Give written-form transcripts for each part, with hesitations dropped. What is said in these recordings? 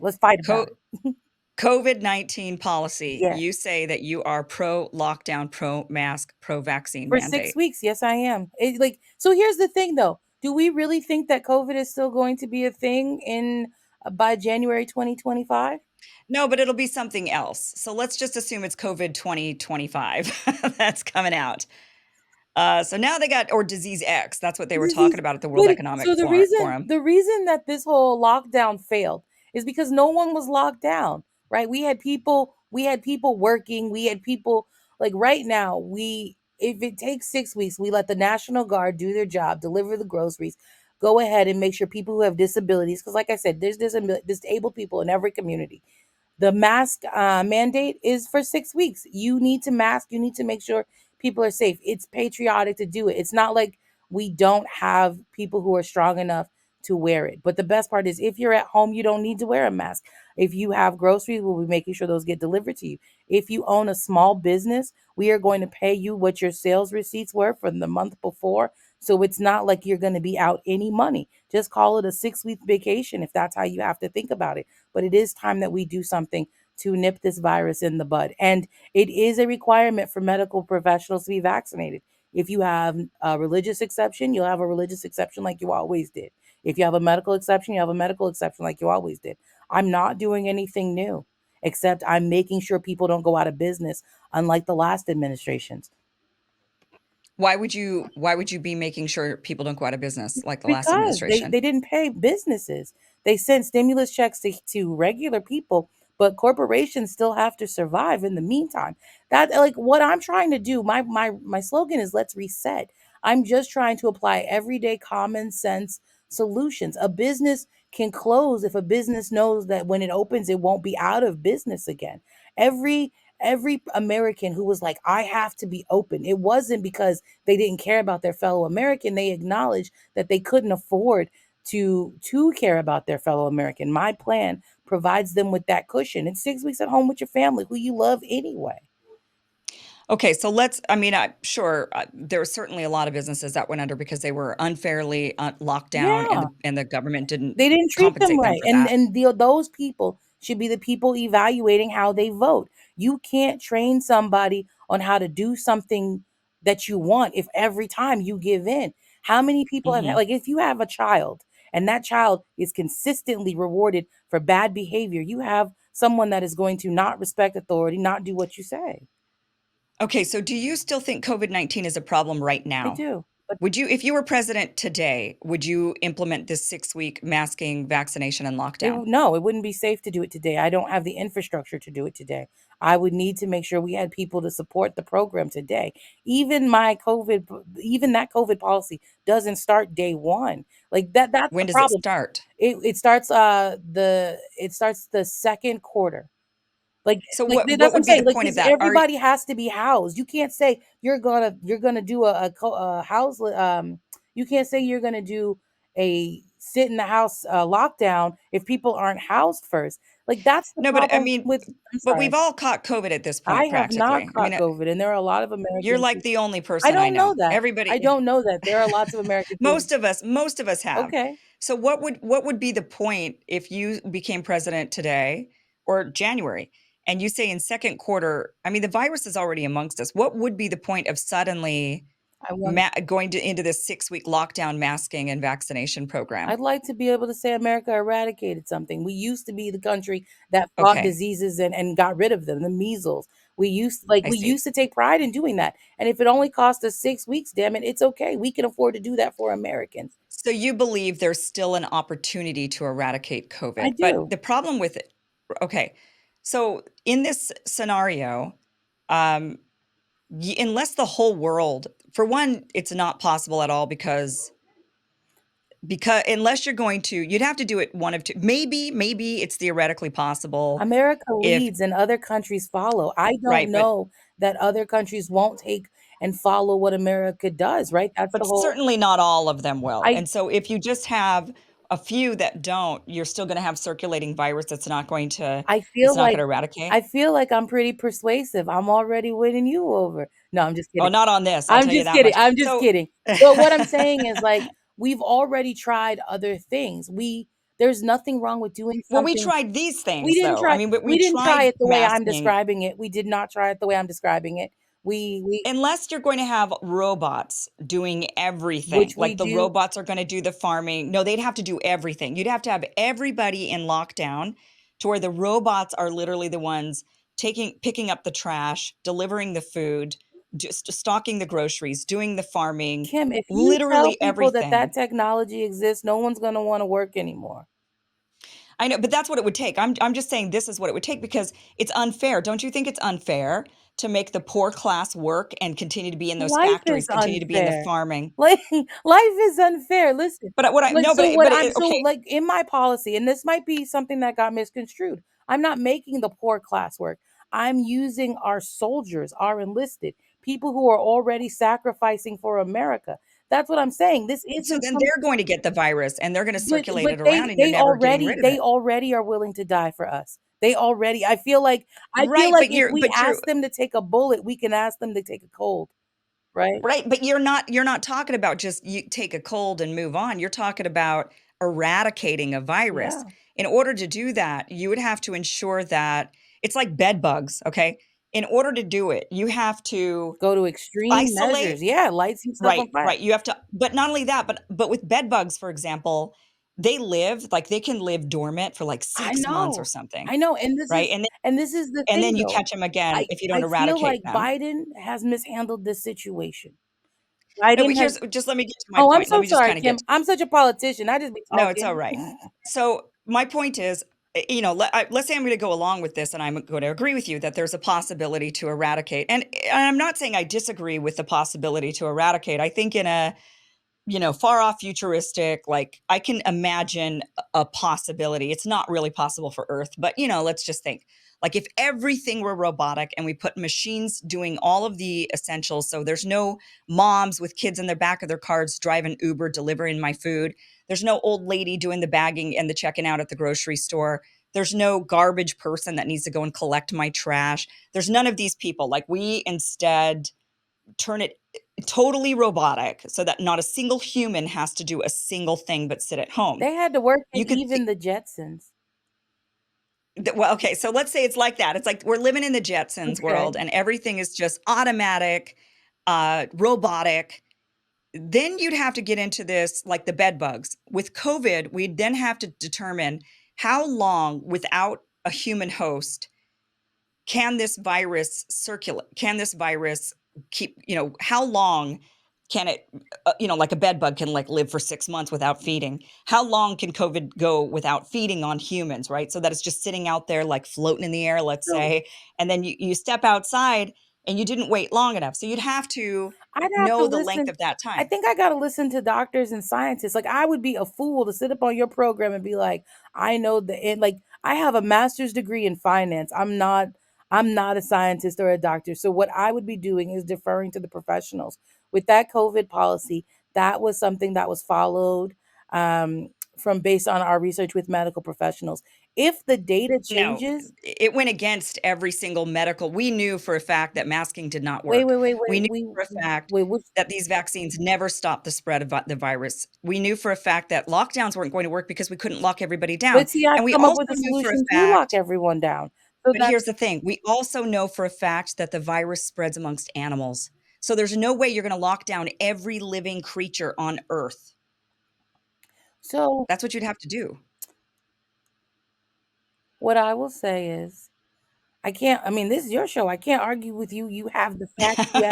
Let's fight about Co- it. COVID-19 policy. Yes. You say that you are pro lockdown, pro mask, pro vaccine For 6 mandate. weeks, yes, I am. So here's the thing though. Do we really think that COVID is still going to be a thing in by January 2025? No, but it'll be something else. So let's just assume it's COVID 2025 that's coming out. So now they got, or disease X. That's what they were talking Disease. about at the World But Economic so the reason Forum. the reason that this whole lockdown failed is because no one was locked down, right? We had people working, we had people like right now, we if it takes 6 weeks, we let the National Guard do their job, deliver the groceries, go ahead and make sure people who have disabilities, because like I said, there's disabled people in every community. The mask mandate is for 6 weeks. You need to mask. You need to make sure people are safe. It's patriotic to do it. It's not like we don't have people who are strong enough to wear it. But the best part is if you're at home, you don't need to wear a mask. If you have groceries, we'll be making sure those get delivered to you. If you own a small business, we are going to pay you what your sales receipts were from the month before. So it's not like you're going to be out any money. Just call it a 6 week vacation if that's how you have to think about it. But it is time that we do something to nip this virus in the bud. And it is a requirement for medical professionals to be vaccinated. If you have a religious exception, you'll have a religious exception like you always did. If you have a medical exception, you have a medical exception like you always did. I'm not doing anything new, except I'm making sure people don't go out of business, unlike the last administrations. Why would you be making sure people don't go out of business like the last Because administration? they didn't pay businesses. They sent stimulus checks to regular people, but corporations still have to survive in the meantime. That like what I'm trying to do, my slogan is let's reset. I'm just trying to apply everyday common sense solutions. A business can close if a business knows that when it opens it won't be out of business again. Every American who was like I have to be open. It wasn't because they didn't care about their fellow American. They acknowledged that they couldn't afford to care about their fellow American. My plan provides them with that cushion. It's 6 weeks at home with your family, who you love anyway. Okay, so I mean, sure, there were certainly a lot of businesses that went under because they were unfairly locked down, and Yeah. the government didn't They didn't treat them compensate them right. for And that. those people should be the people evaluating how they vote. You can't train somebody on how to do something that you want if every time you give in. How many people have Mhm. like if you have a child and that child is consistently rewarded for bad behavior, you have someone that is going to not respect authority, not do what you say. Okay, so do you still think COVID-19 is a problem right I now? do. But Would you, if you were president today, would you implement this 6-week masking, vaccination, and lockdown? No, it wouldn't be safe to do it today. I don't have the infrastructure to do it today. I would need to make sure we had people to support the program today. Even that COVID policy doesn't start day one. Like that's the When does it problem. start? It starts the second quarter. Like So like what that's what I'm would be the saying. Like point of because that? everybody has to be housed. You can't say you're gonna do a house. You can't say you're gonna do a sit in the house lockdown if people aren't housed first. Like that's the No, but I problem mean, with. I'm but sorry. we've all caught COVID at this I point, have not practically. I caught mean, COVID, and there are a lot of you're Americans who. like the only I person I don't know know. that. I Everybody, don't know that there are lots of Americans who. most of us have. Okay. So what would be the point if you became president today or January, and you say in second quarter? I mean, the virus is already amongst us. What would be the point of suddenly I want. going into this 6-week lockdown, masking, and vaccination program? I'd like to be able to say America eradicated something. We used to be the country that fought Okay, diseases and got rid of them, the measles. I We see. used to take pride in doing that. And if it only cost us 6 weeks, damn it, it's okay. We can afford to do that for Americans. So you believe there's still an opportunity to eradicate I COVID, but do. the problem with it, okay. So in this scenario, um, unless the whole world, for one, it's not possible at all because unless you're going to, you'd have to do it one of two. Maybe it's theoretically possible America if leads and other countries follow. I don't right, but know that other countries won't take and follow what America does, right? That's the but whole. certainly not all of them will. I And so if you just have a few that don't, you're still going to have circulating virus that's not going to I it's feel not going like to eradicate. I feel like I'm pretty persuasive. I'm already winning you over. No, I'm just Oh, kidding. not on this, I'll I'm tell you just that kidding. much. I'm just So kidding. But what I'm saying is like we've already tried other things. We There's nothing wrong with doing Well, we something. tried these We things didn't though. I try mean, we we didn't try tried it the way I'm masking. describing it. We did not try it the way I'm describing it. We Unless you're going to have robots doing everything, which we like the do. robots are going to do the farming. No, they'd have to do everything. You'd have to have everybody in lockdown to where the robots are literally the ones picking up the trash, delivering the food, just stocking the groceries, doing the farming, Kim, if you tell literally people that that everything. technology exists, no one's gonna wanna work anymore. I know, but that's what it would take. I'm just saying this is what it would take because it's unfair. Don't you think it's unfair to make the poor class work and continue to be in those Life is factories, continue to be in the unfair. farming? Like, life is unfair. Listen, But what I like, no, so what but I'm it, so, okay. like, in my policy, and this might be something that got misconstrued, I'm not making the poor class work. I'm using our soldiers, our enlisted, people who are already sacrificing for America. That's what I'm saying. This So isn't then some they're going to get the virus and they're going to circulate but it around, and you're never getting rid of they it. already are willing to die for us. They already I feel Right, like but if we you're ask them to take a bullet, we can ask them to take a cold, right? right, but you're not talking about just you take a cold and move on. You're talking about eradicating a virus. Yeah. In order to do that, you would have to ensure that it's like bed bugs, okay? In order to do it, you have to Go to extreme isolate. measures. Yeah, light some stuff Right, on fire. right. You have to, but not only that, but with bed bugs, for example, they can live dormant for like I 6 months or know. something, I know, right? And and this is the then thing you though. catch them again I if you don't I feel eradicate like them. Biden has mishandled this situation. No, but Biden has here's just let me get to my Oh, I'm point. Let so me just sorry, kind of get Kim. I'm such a politician. I just be no, it's all talking. right. So my point is, let's say I'm going to go along with this, and I'm going to agree with you that there's a possibility to eradicate. And I'm not saying I disagree with the possibility to eradicate. I think in a far off futuristic, like I can imagine a possibility. It's not really possible for Earth, but let's just think like if everything were robotic and we put machines doing all of the essentials, so there's no moms with kids in the back of their cars driving Uber, delivering my food. There's no old lady doing the bagging and the checking out at the grocery store. There's no garbage person that needs to go and collect my trash. There's none of these people. Like we instead turn it totally robotic so that not a single human has to do a single thing but sit at home. They had to work to You could see even the Jetsons. well, okay, so let's say it's like that. It's like we're living in the Jetsons Okay. world and everything is just automatic, robotic. Then you'd have to get into this like the bed bugs. With COVID, we'd then have to determine how long without a human host can this virus circulate? Can this virus keep, how long can it, like a bed bug can like live for 6 months without feeding? How long can COVID go without feeding on humans, right? So that it's just sitting out there like floating in the air, let's So say. And then you step outside and you didn't wait long enough. So you'd have to I'd have to know the length listen. of that I time. think I gotta listen to doctors and scientists. Like, I would be a fool to sit up on your program and be like, "I know the end." Like, I have a master's degree in finance. I'm not a scientist or a doctor. So what I would be doing is deferring to the professionals. With that COVID policy, that was something that was followed from based on our research with medical professionals. If the data No, changes, it went against every single medical. We knew for a fact that masking did not wait, work. wait, wait, We wait, knew for a fact wait, which that these vaccines never stopped the spread of the virus. We knew for a fact that lockdowns weren't going to work because we couldn't lock everybody down. but see, I've And we come up also with a knew for a solution to lock fact, everyone down. So but that's here's the thing, we also know for a fact that the virus spreads amongst animals. So there's no way you're going to lock down every living creature on Earth. so That's what you'd have to do. what I will say is I can't I mean, this is your show. I can't argue with you. You have the facts, you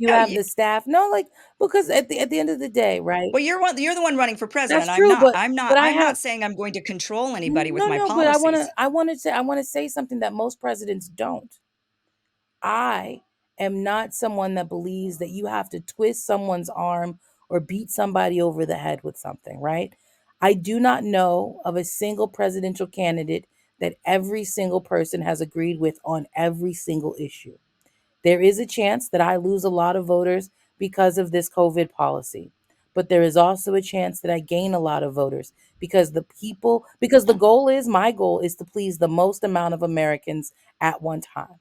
No, have the staff. No, like because at the end of the day, right? well, you're the one running for president. That's I'm true, not. but I'm not. but I I'm have not saying I'm going to control anybody with no, my no, but policies. I want to say something that most presidents don't. I am not someone that believes that you have to twist someone's arm or beat somebody over the head with something, right? I do not know of a single presidential candidate that every single person has agreed with on every single issue. There is a chance that I lose a lot of voters because of this COVID policy. But there is also a chance that I gain a lot of voters because the goal is my goal is to please the most amount of Americans at one time.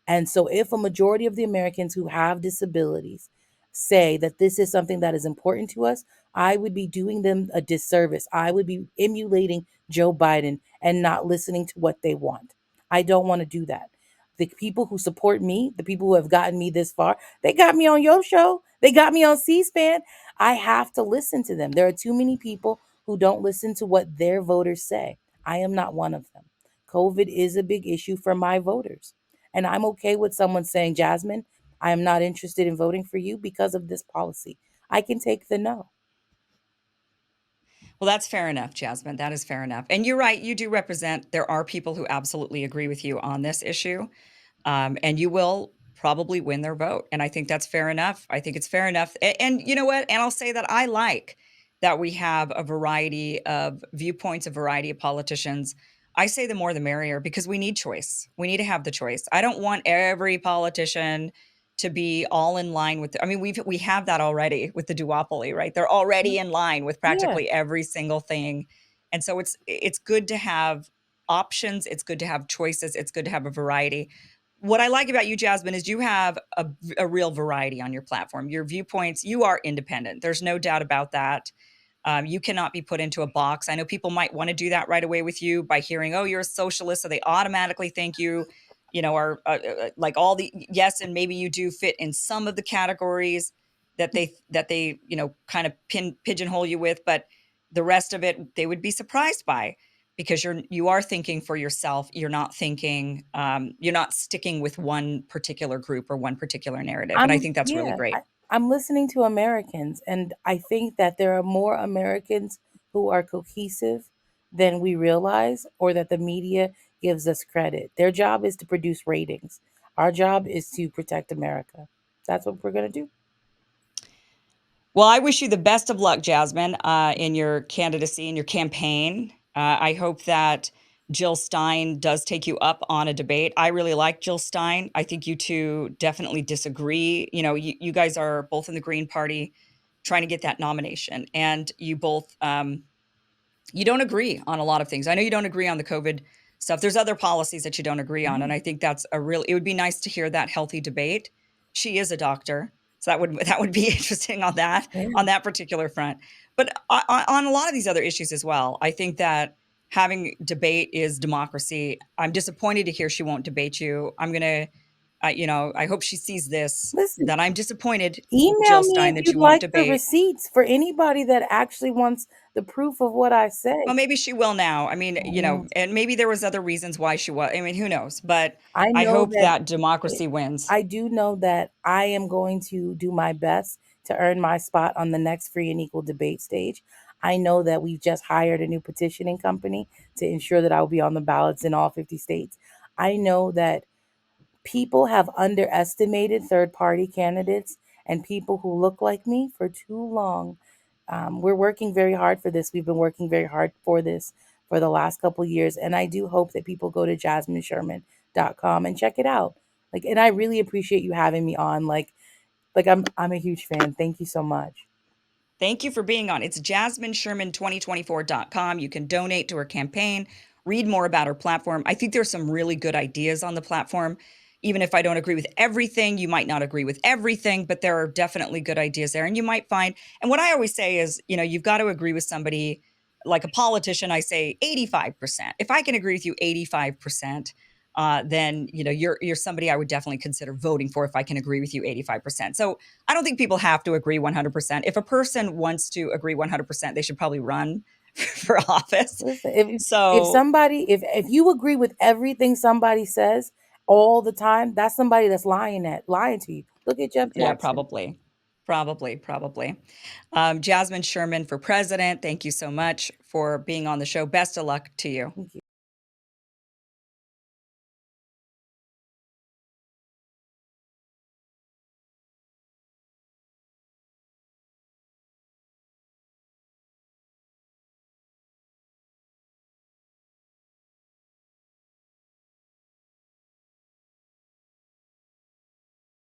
And so, if a majority of the Americans who have disabilities say that this is something that is important to us, I would be doing them a disservice. I would be emulating Joe Biden and not listening to what they want. I don't want to do that. The people who support me, the people who have gotten me this far, they got me on your show. They got me on C-SPAN. I have to listen to them. There are too many people who don't listen to what their voters say. I am not one of them. COVID is a big issue for my voters. And I'm okay with someone saying, Jasmine, I am not interested in voting for you because of this policy. I can take the no. Well, that's fair enough, Jasmine. That is fair enough. And you're right, you do represent there are people who absolutely agree with you on this issue. And you will probably win their vote. And I think that's fair enough. I think it's fair enough. And you know what? And I'll say that I like that we have a variety of viewpoints, a variety of politicians. I say the more the merrier because we need choice. We need to have the choice. I don't want every politician to be all in line with. I mean, we have that already with the duopoly, right? They're already in line with Yeah. practically every single thing, and so it's good to have options. It's good to have choices. It's good to have a variety. What I like about you, Jasmine, is you have a real variety on your platform. Your viewpoints, you are independent. There's no doubt about that. You cannot be put into a box. I know people might want to do that right away with you by hearing, "Oh, you're a socialist," so they automatically think you know, are like all the yes, and maybe you do fit in some of the categories that they kind of pigeonhole you with, but the rest of it they would be surprised by because you are thinking for yourself. You're not sticking with one particular group or one particular narrative, and I think that's really Yeah, great. I'm listening to Americans, and I think that there are more Americans who are cohesive than we realize, or that the media gives us credit. Their job is to produce ratings. Our job is to protect America. That's what we're going to do. Well, I wish you the best of luck, Jasmine, in your candidacy, in your campaign. I hope that Jill Stein does take you up on a debate. I really like Jill Stein. I think you two definitely disagree. You guys are both in the Green Party trying to get that nomination, and you don't agree on a lot of things. I know you don't agree on the COVID stuff. There's other policies that you don't agree on, and I think that's it would be nice to hear that healthy debate. She is a doctor, so that would be interesting Yeah. on that particular front. But on a lot of these other issues as well, I think that having debate is democracy. I'm disappointed to hear she won't debate you. I'm gonna, I hope she sees this, Listen, that I'm disappointed, email Jill me Stein, if that you'd you won't like the debate. receipts for anybody that actually wants the proof of what I say. Well, maybe she will now. I mean, Mm, and maybe there was other reasons why she was. I mean, who knows? But I I know hope that that it, democracy wins. I do know that I am going to do my best to earn my spot on the next free and equal debate stage. I know that we've just hired a new petitioning company to ensure that I will be on the ballots in all 50 states. I know that people have underestimated third party candidates and people who look like me for too long. We're working very hard for this. We've been working very hard for this for the last couple of years. And I do hope that people go to jasminesherman.com and check it out. Like, and I really appreciate you having me on. Like I'm a huge fan. Thank you so much. Thank you for being on. It's jasminesherman2024.com. You can donate to her campaign, read more about her platform. I think there's some really good ideas on the platform. Even if I don't agree with everything, you might not agree with everything, but there are definitely good ideas there. And you might find, and what I always say is, you've got to agree with somebody like a politician. I say 85%. If I can agree with you 85%, then you're somebody I would definitely consider voting for if I can agree with you 85%. So I don't think people have to agree 100%. If a person wants to agree 100%, they should probably run for office. Listen, if So, somebody if you agree with everything somebody says all the time, that's somebody that's lying to you. Look at Jeff yeah, Jackson. probably. Jasmine Sherman for president, thank you so much for being on the show. Best of luck to you. Thank you.